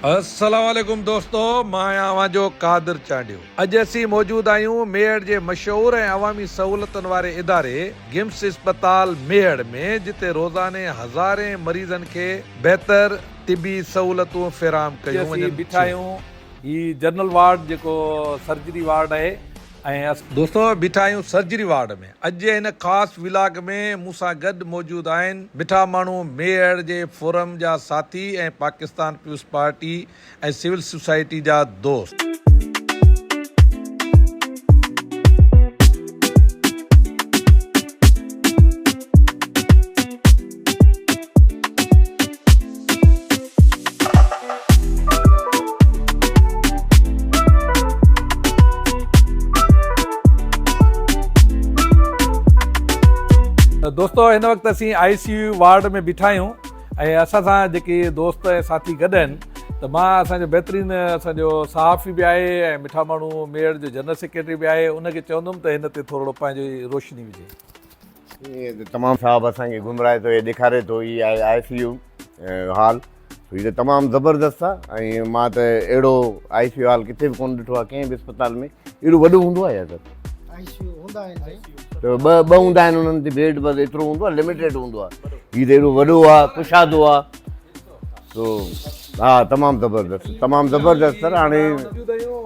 अस्सलाम वालेकुम दोस्तों, मां आवां जो कादिर चांडियो। अज असी मौजूद आहियूं मेहड़ जे मशहूर ऐं अवामी सहूलतुनि वारे इदारे गिम्स अस्पताल मेहड़ में, जिते रोज़ाने हज़ारे मरीज़न खे बेहतर तिबी सहूलतूं फ़राहम कयूं वञनि। बीठा आहियूं ही जनरल वार्ड जेको सर्जरी वार्ड आहे ऐं दोस्तों बीठा आहियूं सर्जरी वार्ड में। अॼु हिन ख़ासि विलाग में मूंसां गॾु मौजूदु आहिनि बिठा माण्हू मेहड़ जे फोरम जा साथी ऐं पाकिस्तान पीपुल्स पार्टी ऐं सिविल सोसाइटी जा दोस्त। दोस्तों हिन वक़्तु असीं ICU वार्ड में बीठा आहियूं ऐं असां सां जेके दोस्त ऐं साथी गॾु आहिनि, त मां असांजो बहितरीनु असांजो सहाफ़ी बि आहे ऐं मिठा माण्हू मेहड़ जो जनरल सेक्रेटरी बि आहे। उनखे चवंदुमि त हिन ते थोरो पंहिंजी रोशनी विझे। तमामु साहब असांखे घुमराए थो, इहे ॾेखारे थो, हीअ आहे ICU हॉल। हीअ त तमामु ज़बरदस्तु आहे ऐं मां त अहिड़ो ICU हॉल किथे बि कोन ॾिठो आहे कंहिं बि अस्पताल में। एॾो वॾो हूंदो आहे या त ICU हूंदा आहिनि त ॿ हूंदा आहिनि, उन्हनि ते बेड बस एतिरो हूंदो आहे, लिमिटेड हूंदो आहे। हीअ त एॾो वॾो आहे, कुशादो आहे। तो हा तमामु ज़बरदस्तु सर। हाणे मौजूदु आहियूं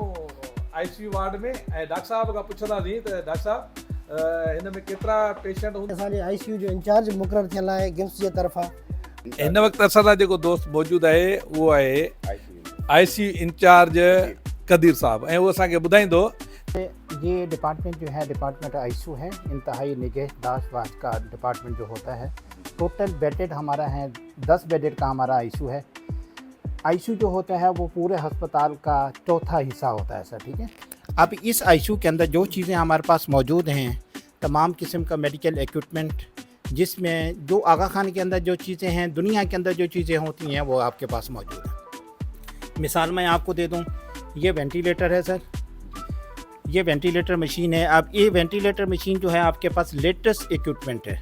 ICU वार्ड में ऐं डॉक्टर साहब खां पुछंदासीं त डॉक्टर साहब हिन में केतिरा पेशेंट हूंदा। असांजे ICU जो इंचार्ज मुक़ररु थियल आहे गिम्स जे तरफ़ां। हिन वक़्तु असां सां जेको दोस्त मौजूदु आहे उहो आहे ICU इंचार्ज कदीर साहब, ऐं उहो असांखे ॿुधाईंदो। ये डिपार्टमेंट जो है डिपार्टमेंट ICU है, इंतहाई निगहदाश्त का डिपार्टमेंट जो होता है। टोटल बेडेड हमारा है 10 बेडेड का हमारा ICU है। ICU जो होता है वो पूरे अस्पताल का चौथा हिस्सा होता है सर, ठीक है। अब इस ICU के अंदर जो चीज़ें हमारे पास मौजूद हैं, तमाम किस्म का मेडिकल इक्विपमेंट, जिसमें जो आगा खान के अंदर जो चीज़ें हैं, दुनिया के अंदर जो चीज़ें होती हैं वो आपके पास मौजूद हैं। मिसाल मैं आपको दे दूँ, ये वेंटिलेटर है सर, ये वेंटिलेटर मशीन है। अब ये वेंटिलेटर मशीन जो है आपके पास लेटेस्ट इक्विपमेंट है।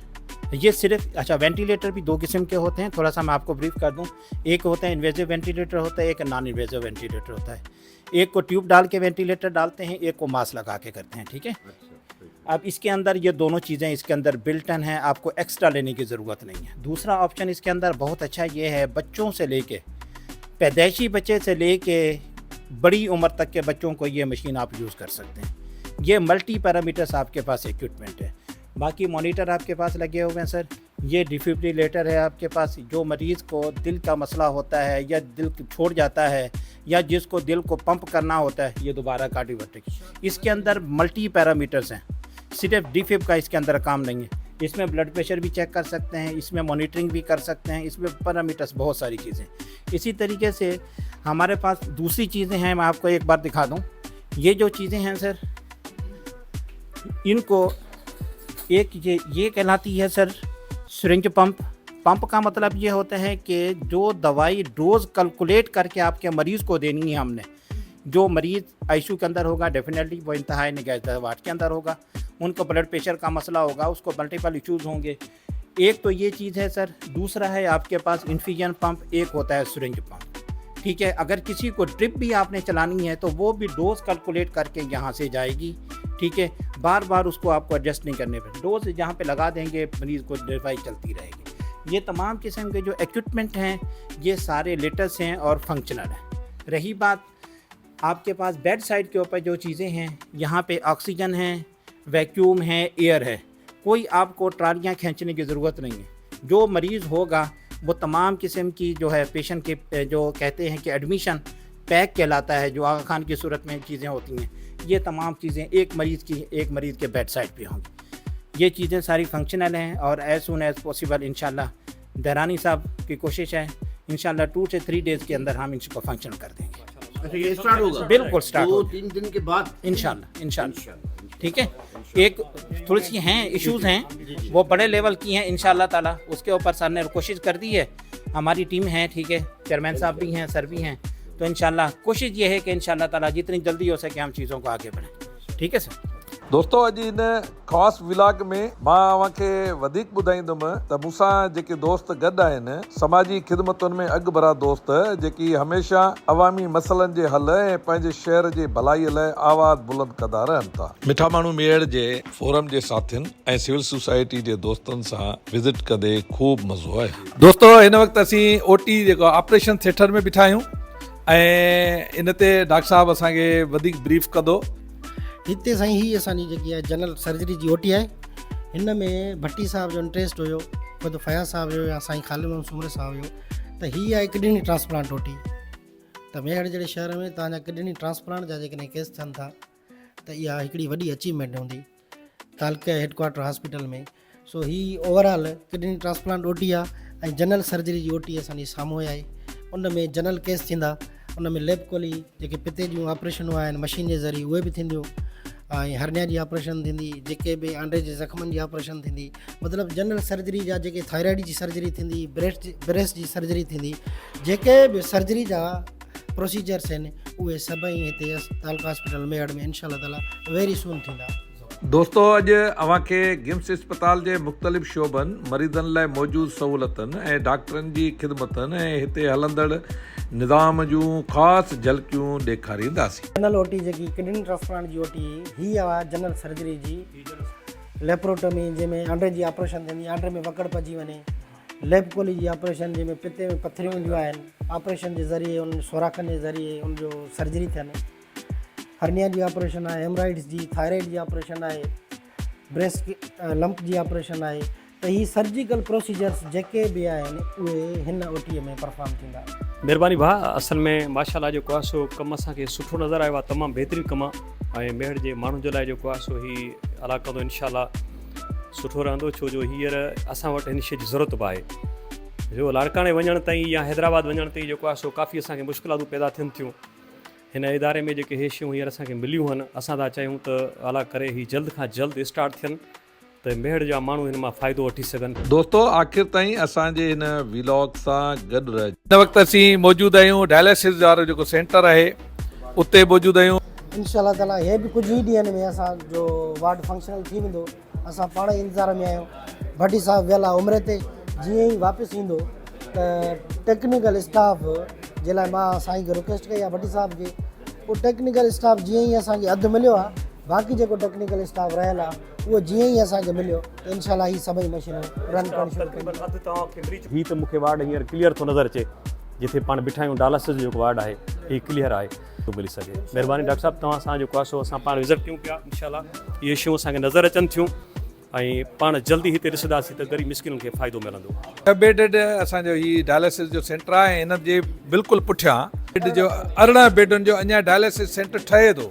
ये सिर्फ वेंटिलेटर भी दो किस्म के होते हैं, थोड़ा सा मैं आपको ब्रीफ कर दूं। एक होता है इन्वेजिव वेंटिलेटर होता है, एक नॉन इन्वेजिव वेंटिलेटर होता है। एक को ट्यूब डाल के वेंटिलेटर डालते हैं, एक को मास्क लगा के करते हैं, ठीक है। अब इसके अंदर ये दोनों चीज़ें इसके अंदर बिल्टन हैं, आपको एक्स्ट्रा लेने की ज़रूरत नहीं है। दूसरा ऑप्शन इसके अंदर बहुत अच्छा ये है, बच्चों से लेके पैदाइशी बच्चे से लेके बड़ी उम्र तक के बच्चों को ये मशीन आप यूज़ कर सकते हैं। ये मल्टी पैरामीटर्स आपके पास इक्विपमेंट है। बाकी मॉनिटर आपके पास लगे हुए हैं सर। ये डिफिब्रिलेटर है आपके पास, जो मरीज़ को दिल का मसला होता है या दिल छोड़ जाता है या जिसको दिल को पंप करना होता है, ये दोबारा कार्डियोवर्टिक। इसके अंदर मल्टी पैरामीटर्स हैं, सिर्फ डिफिब का इसके अंदर काम नहीं है। इसमें ब्लड प्रेशर भी चेक कर सकते हैं, इसमें मॉनिटरिंग भी कर सकते हैं, इसमें पैरामीटर्स बहुत सारी चीज़ें। इसी तरीके से हमारे पास दूसरी चीज़ें हैं, मैं आपको एक बार दिखा दूं। ये जो चीज़ें हैं सर, इनको एक ये कहलाती है सर सिरिंज पंप। पंप का मतलब ये होता है कि जो दवाई डोज कैलकुलेट करके आपके मरीज़ को देनी है हमने। जो मरीज़ ICU के अंदर होगा डेफिनेटली वो इंतहाई निगहदाश्त वार्ड के अंदर होगा, उनको ब्लड प्रेशर का मसला होगा, उसको मल्टीपल इश्यूज़ होंगे। एक तो ये चीज़ है सर। दूसरा है आपके पास इन्फ्यूजन पंप, एक होता है सिरिंज पंप, ठीक है। अगर किसी को ड्रिप भी आपने चलानी है तो वो भी डोज कैलकुलेट करके यहाँ से जाएगी, ठीक है। बार बार उसको आपको एडजस्ट नहीं करने पर, डोज जहाँ पे लगा देंगे मरीज़ को दवाई चलती रहेगी। ये तमाम किस्म के जो इक्विपमेंट हैं ये सारे लेटेस्ट हैं और फंक्शनल हैं। रही बात आपके पास बेड साइड के ऊपर जो चीज़ें हैं, यहाँ पे ऑक्सीजन है, वैक्यूम है, एयर है। कोई आपको ट्रालियाँ खींचने की ज़रूरत नहीं है। जो मरीज़ होगा वो तमाम किस्म की जो है पेशेंट के जो कहते हैं कि एडमिशन पैक कहलाता है, जो आगा खान की सूरत में चीज़ें होती हैं, ये तमाम चीज़ें एक मरीज़ के बेड साइड पे होंगी। ये चीज़ें सारी फंक्शनल हैं और एज़ सून एज़ पॉसिबल इंशाल्लाह दरानी साहब की कोशिश है, इंशाल्लाह 2 से 3 डेज़ के अंदर हम इसको फंक्शन कर देंगे। अच्छा ये स्टार्ट होगा? बिल्कुल स्टार्ट होगा 2-3 दिन के बाद इंशाल्लाह, ठीक है। एक थोड़ी सी हैं इश्यूज़ हैं, वो बड़े लेवल की हैं इंशाल्लाह ताला। उसके ऊपर सर ने कोशिश कर दी है, हमारी टीम है, ठीक है। चेयरमैन साहब भी हैं, सर भी हैं, तो इंशाल्लाह कोशिश ये है कि इंशाल्लाह ताला जितनी जल्दी हो सके हम चीज़ों को आगे बढ़ाएं, ठीक है सर। दोस्तों अॼु इन ख़ासि विलाग में मां अव्हांखे वधीक ॿुधाईंदुमि त मूंसां जेके दोस्त गॾु आहिनि समाजी ख़िदमतुनि में अॻु भरा दोस्त जेकी हमेशह अवामी मसइलनि जे हल ऐं पंहिंजे शहर जे भलाईअ लाइ आवाज़ बुलंद कंदा रहनि था। मिठा माण्हू मेड़ जे फोरम जे साथियुनि ऐं सिविल सोसाइटी जे दोस्तनि सां विज़िट कंदे ख़ूब मज़ो आहे। दोस्तों हिन वक़्तु असीं ओटी जेको ऑपरेशन थिएटर में बीठा आहियूं ऐं इन ते डॉक्टर साहब असांखे वधीक ब्रीफ कंदो। हिते साईं ही असांजी जेकी आहे जनरल सर्जरी जी ओटी आहे। हिन में भट्टी साहब जो इंट्रस्ट हुयो, ख़ुदि फयाज़ साहब हुयो या साईं ख़ालिद मोहम्मद सूमरे साहब हुयो, त हीअ आहे किडनी ट्रांसप्लांट ओटी। त मेहड़ जहिड़े शहर में तव्हांजा किडनी ट्रांसप्लांट जा जेकॾहिं केस थियनि था त इहा हिकिड़ी वॾी अचीवमेंट हूंदी तालुका हेडक्वार्टर हॉस्पिटल में। सो ही ओवरऑल किडनी ट्रांसप्लांट ओटी आहे ऐं जनरल सर्जरी जी ओटी असांजी साम्हूं आहे। उन में जनरल केस थींदा, उन में लेब कोली जेके पिते जूं ऑपरेशनूं आहिनि मशीन जे ज़रिए उहे बि थींदियूं ऐं हरनिया जी ऑपरेशन थींदी, जेके बि आंडे जे ज़ख़्मनि जी ऑपरेशन थींदी, मतिलबु जनरल सर्जरी जा जेके थायराइड जी सर्जरी थींदी, ब्रेस्ट जी सर्जरी थींदी, जेके बि सर्जरी जा प्रोसीजर्स आहिनि उहे सभई हिते तालुका हॉस्पिटल मेड़ में इंशाअल्लाह ताला वेरी सून थींदा। दोस्तों अॼु अव्हांखे गिम्स अस्पताल जे मुख़्तलिफ़ शोबनि मरीज़नि लाइ मौजूदु सहूलतनि ऐं डॉक्टरनि जी ख़िदमतनि ऐं हिते हलंदड़ निज़ाम जूं ख़ासि झलकियूं ॾेखारींदासीं। जनरल ओटी जेकी किडनी ट्रांसप्लांट जी ओटी ही आहे जनरल सर्जरी जी लेप्रोटमी जंहिंमें आंडे जी ऑपरेशन थींदी, आंडे में वकड़ पइजी वञे, लेब कोली जी ऑपरेशन जंहिंमें पिते में पथरियूं हूंदियूं आहिनि, ऑपरेशन जे ज़रिए उन सोराखनि जे ज़रिए उनजो सर्जरी थियनि, हरनिया जी ऑपरेशन आहे, हेमराइड्स जी, थायराइड जी ऑपरेशन आहे, ब्रेस्ट लंप जी ऑपरेशन आहे। त ही सर्जिकल प्रोसीजर्स जेके बि आहिनि उहे हिन ओटीअ में परफॉर्म थींदा। महिरबानी भाउ, असल में माशाल्लाह जेको आहे सो कमु असांखे सुठो नज़र आयो आहे, तमामु बहितरीनु कमु आहे ऐं मेहड़ जे माण्हुनि जे लाइ जेको आहे सो ही इलाइक़ो इंशाअल्लाह सुठो रहंदो, छो जो हींअर असां वटि हिन शइ जी ज़रूरत बि आहे। जो लाड़काणे वञण ताईं या हैदराबाद वञण ताईं जेको आहे सो काफ़ी असांखे मुश्किलातूं पैदा थियनि थियूं। हिन इदारे में जेके हे शयूं हींअर असांखे मिलियूं आहिनि, असां था चाहियूं त अला करे ही जल्द खां जल्द स्टार्ट थियनि त मेहड़ जा माण्हू हिन मां फ़ाइदो वठी सघनि। दोस्तों आख़िर ताईं असांजे हिन व्लॉग सां गॾु रहिजो। हिन वक़्तु असीं मौजूदु आहियूं डायलिसिस वारो जेको सेंटर आहे उते मौजूदु आहियूं। इंशाअल्लाह ताला हे बि कुझु ई ॾींहंनि में असांजो वार्ड फंक्शनल थी वेंदो, असां पाण ई इंतज़ार में आहियूं। भट्टी साहब वियल आहे उमिरि ते, जीअं ई वापसि ईंदो त टेक्निकल स्टाफ जे लाइ मां साईं खे रिक्वेस्ट कई आहे भट्टी साहब खे, उहो टेक्निकल स्टाफ जीअं ई असांखे अधु मिलियो आहे, बाक़ी जेको टेक्निकल स्टाफ रहियल आहे उहो जीअं ई असांखे मिलियो त इंशाअल्लाह ही सभई मशीनूं रन करणु शुरू कंदियूं। ही त मूंखे वार्ड हींअर क्लियर थो नज़र अचे, जिथे पाण बीठा आहियूं डायलिसिस जो जेको वार्ड आहे ही क्लियर आहे थो मिली सघे। महिरबानी डॉक्टर साहब, तव्हां सां जेको आहे सो असां पाण विज़िट कयूं पिया, इंशाअल्लाह इहे शयूं असांखे नज़र अचनि थियूं ऐं पाण जल्दी हिते ॾिसंदासीं त ग़रीब मिस्किन खे फ़ाइदो मिलंदो। बेडेड असांजो ही डायलिसिस जो सेंटर आहे, हिन जे बिल्कुलु पुठियां बेड जो 18 बेडुनि जो अञा डायलिसिस सेंटर ठहे थो।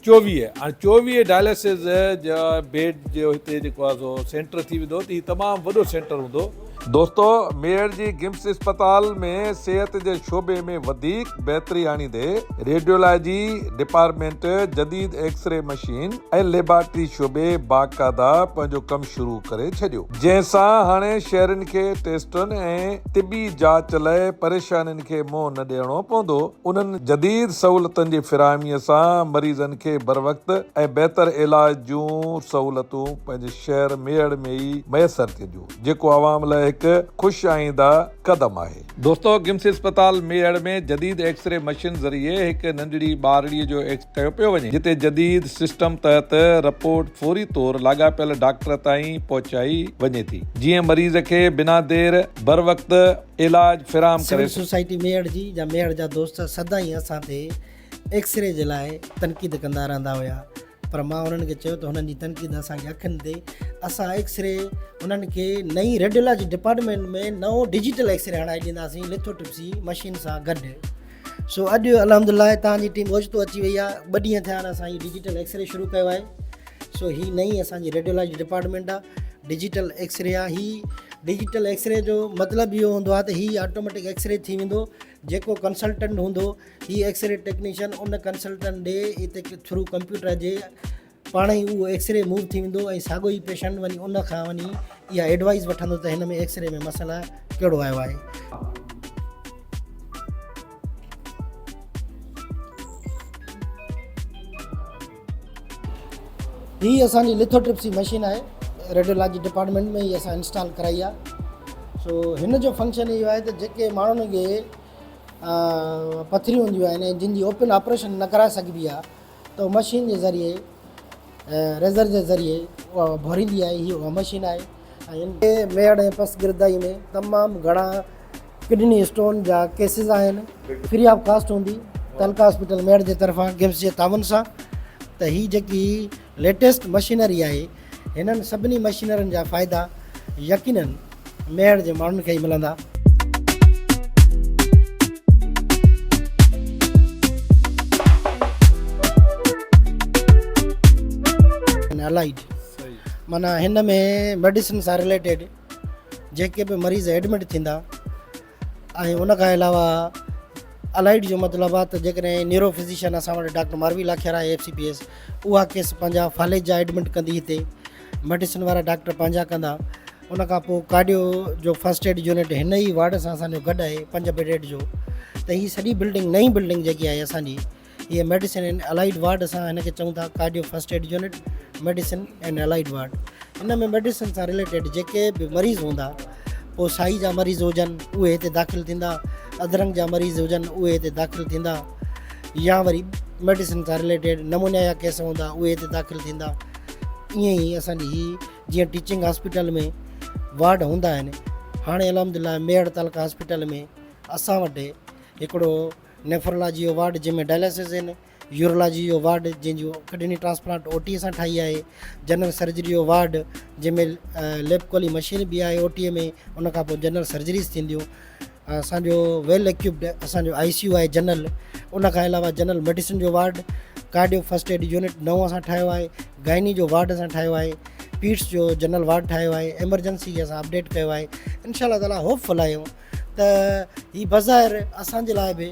24 डायलिसिस जा बेड जो हिते जेको आहे सो सेंटर थी वेंदो त हीउ तमामु वॾो सेंटर हूंदो। दोस्तों मेयर जी गिम्स अस्पताल में सेहत जे शोबे में वधीक बहितरी आणींदे रेडियोलॉजी डिपार्टमेंट, जदीद एक्सरे मशीन ऐं लेबोरेटरी शोबे बाक़ायदा पंहिंजो कमु शुरू करे छॾियो, जंहिंसां हाणे शहरनि खे टेस्टुनि ऐं तिबी जांच लाइ परेशानियुनि खे मुंहुं न ॾियणो पवंदो। उन्हनि जदीद सहूलतुनि जी फिराहमीअ सां मरीज़नि खे बर वक़्त ऐं बहितर इलाज जूं सहूलतूं पंहिंजे शहर मेड़ में ई मैसर थियूं, जेको आवाम लाइ हिकु ख़ुशि आईंदा क़दम आहे। दोस्तों गिम्स अस्पताल मेड़ में जदीद एक्सरे मशीन ज़रिए हिकु नंढड़ी ॿारड़ीअ जो एक्स कयो पियो वञे, जिते जदीद सिस्टम तहत रिपोर्ट फौरी तौर लाॻापियल डॉक्टर ताईं पहुचाई वञे थी, जीअं मरीज़ खे बिना देर बर वक़्त इलाज फिराम करे। सिविल सोसाइटी मेड़ जी या मेड़ जा दोस्त सदाई असां ते एक्सरे जे लाइ तनक़ीद कंदा रहंदा हुया, पर मां उन्हनि खे चयो त हुननि जी तनक़ीद असांखे अखियुनि ते, असां एक्सरे उन्हनि खे नई रेडियोलॉजी डिपार्टमेंट में नओं डिजिटल एक्सरे हणाए ॾींदासीं लिथोट्रिप्सी मशीन सां गॾु। सो अॼु अलहमदिल्ला तव्हांजी टीम ओचितो अची वई आहे, 2 ॾींहं थिया आहिनि असां हीउ डिजिटल एक्सरे शुरू कयो आहे। सो ही नई असांजी रेडियोलॉजी डिपार्टमेंट आहे, डिजिटल एक्सरे आहे। ही डिजिटल एक्सरे जो मतिलबु इहो हूंदो आहे त हीउ ऑटोमेटिक एक्सरे थी वेंदो, जेको कंसल्टेंट हूंदो ही एक्सरे टेक्नीशियन उन कंसल्टेंट ॾे हिते थ्रू कंप्यूटर जे पाण ई उहो एक्सरे मूव थी वेंदो ऐं साॻियो ई पेशेंट वञी उन खां वञी इहा एडवाइस वठंदो त हिन में एक्सरे में मसइला कहिड़ो आयो आहे। ही असांजी लिथोट्रिप्सी मशीन आहे, रेडियोलॉजी डिपार्टमेंट में ही असां इंस्टॉल कराई आहे। सो हिन जो फंक्शन इहो आहे त जेके माण्हुनि खे पथरियूं हूंदियूं आहिनि जिन जी ओपन ऑपरेशन न कराए सघिबी आहे, त उहो मशीन जे ज़रिए रेज़र जे ज़रिए उहा भरींदी आहे। हीअ उहा मशीन आहे। ऐं हिन मेड़ ऐं पस गिरदाई में तमामु घणा किडनी स्टोन जा केसिस आहिनि, फ्री ऑफ कास्ट हूंदी तलका हॉस्पिटल मेड़ जे तरफ़ां गिम्स जे तावन सां। त हीअ जेकी लेटेस्ट मशीनरी आहे, हिननि सभिनी मशीनरियुनि जा फ़ाइदा यकीनन मेड़ जे माण्हुनि खे ई मिलंदा। अलाइड माना हिन में मेडिसिन सां रिलेटेड जेके बि मरीज़ एडमिट थींदा ऐं उन खां अलावा अलाइड जो मतिलबु आहे त जेकॾहिं न्यूरो फिज़िशियन असां वटि डॉक्टर मारवी लाखेर आहे FCPS, उहा केस पंहिंजा फालेज जा एडमिट कंदी हिते, मेडिसिन वारा डॉक्टर पंहिंजा कंदा। उन खां पोइ कार्डियो जो फर्स्ट एड यूनिट हिन ई वार्ड सां असांजो गॾु आहे 5 बेडेड जो। त हीअ सॼी बिल्डिंग नई बिल्डिंग जेकी आहे असांजी, हीअ मेडिसिन एंड अलाइड वार्ड असां हिनखे चऊं था, cardio first aid unit medicine and allied ward. हिन में मेडिसिन सां रिलेटेड जेके बि मरीज़ हूंदा, पोइ साई जा मरीज़ हुजनि उहे हिते दाख़िल थींदा, अदरंग जा मरीज़ हुजनि उहे हिते दाख़िल थींदा, या वरी मेडिसिन सां रिलेटेड नमूनिया जा केस हूंदा उहे हिते दाख़िल थींदा। ईअं ई असांजी ही जीअं टीचिंग हॉस्पिटल में वार्ड हूंदा आहिनि, हाणे अलहमदिल्ला मेड़ तालुका हॉस्पिटल में असां वटि हिकिड़ो नेफ्रोलॉजी जो वार्ड जंहिंमें डायलिसिस आहिनि, यूरोलॉजी जो वार्ड जंहिंजो किडनी ट्रांसप्लांट OT सां ठाही आहे, जनरल सर्जरी जो वार्ड जंहिंमें लेपकोली मशीन बि आहे OT में, उन खां पोइ जनरल सर्जरीज़ थींदियूं। असांजो वेल इक्विप्ड असांजो ICU आहे जनरल। उन खां अलावा जनरल मेडिसिन जो ward, cardio first aid unit नओं असां ठाहियो आहे, गाइनी जो वार्ड असां ठाहियो आहे, पीट्स जो जनरल वार्ड ठाहियो आहे, एमरजेंसी खे असां अपडेट कयो आहे। इंशाअल्लाह ताला होपफुल आहियूं त ही बज़ाहिर असांजे लाइ बि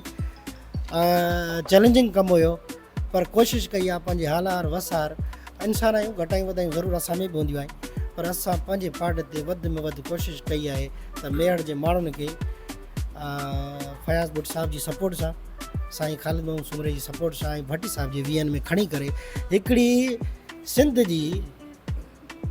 चैलेंजिंग कमु हुयो, पर कोशिशि कई आहे पंहिंजे हालार वसार। इंसान आहियूं, घटायूं वधायूं ज़रूरु असां में बि हूंदियूं आहिनि, पर असां पंहिंजे पार्ट ते वधि में वधि कोशिशि कई आहे त मेड़ जे माण्हुनि खे फयाज़ भुट साहिब जी सपोर्ट सां, साईं ख़ालिद मोहम्मद सुमरे जी सपोर्ट सां ऐं भट्टी साहिब जे VN में खणी करे हिकिड़ी सिंध जी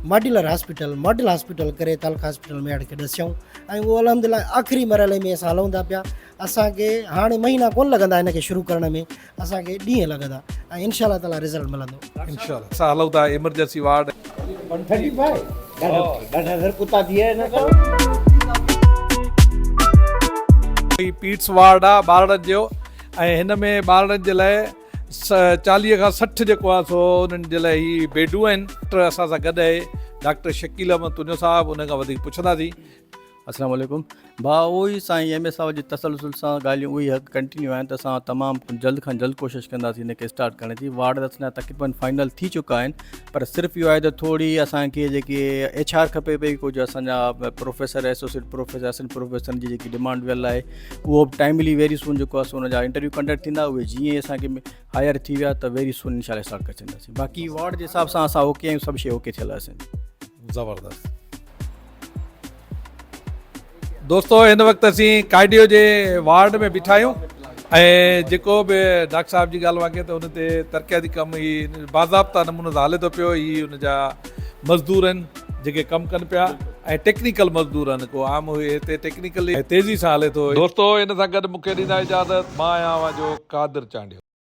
मॉड्यूलर हॉस्पिटल करे तालुका हॉस्पिटल मेड़ खे ॾसियऊं। ऐं उहो अलहमदिल्ला आख़िरी मरहले में असां हलूं था पिया। असांखे हाणे महीना कोन लॻंदा हिन खे शुरू करण में, असांखे ॾींहं लॻंदा ऐं इंशाअल्लाह ताला रिज़ल्ट मिलंदो। इंशाअल्लाह असां हलूं था इमरजेंसी वार्ड। 135 ॾाढा कुता थी विया हिन खां। पीट्स वार्ड आहे ॿारनि जो, ऐं हिन में ॿारनि जे लाइ 40 खां 60 जेको आहे सो उन्हनि जे लाइ ही बेडूं आहिनि। डॉक्टर असां सां गॾु आहे डॉक्टर शकील अहमद तुंजो साहिबु, उन खां वधीक पुछंदासीं। अस्सलाम वालेकुम भाउ, उहो ई साईं MS साहब जी तसलसल सां ॻाल्हियूं उहे ई कंटिन्यू आहिनि, त असां तमामु जल्द खां जल्द कोशिशि कंदासीं हिनखे स्टार्ट करण जी। वार्ड असांजा तक़रीबन फाइनल थी चुका आहिनि, पर सिर्फ़ु इहो आहे त थोरी असांखे जेकी HR खपे पई, कुझु असांजा professor, associate professor, assistant professor जी जेकी डिमांड वियल आहे, उहो टाइमली वेरी सून जेको आहे सो हुनजा इंटरव्यू कंडक्ट थींदा। उहे जीअं ई असांखे हायर थी विया त वेरी सून इंशाअल्लाह स्टार्ट करे छॾींदासीं। बाक़ी वार्ड जे हिसाब सां असां ओके आहियूं, सभु शइ ओके थियल आहे असांजी। ज़बरदस्त दोस्तो, हिन वक़्तु असीं कार्डियो जे वार्ड में बीठा आहियूं, ऐं जेको बि डॉक्टर साहिब जी ॻाल्हि वाक़े त उन ते तरक़ियाती कमु ही बाज़ाब्ता नमूने सां हले थो पियो। ही उनजा मज़दूर आहिनि जेके कमु कनि पिया, ऐं टेक्निकल मज़दूर आहिनि, को आम हुए हिते टेक्निकली तेज़ी सां हले थो। दोस्तो, हिन सां गॾु मूंखे ॾींदा इजाज़त, मां आहियां जो कादिर चांडियो।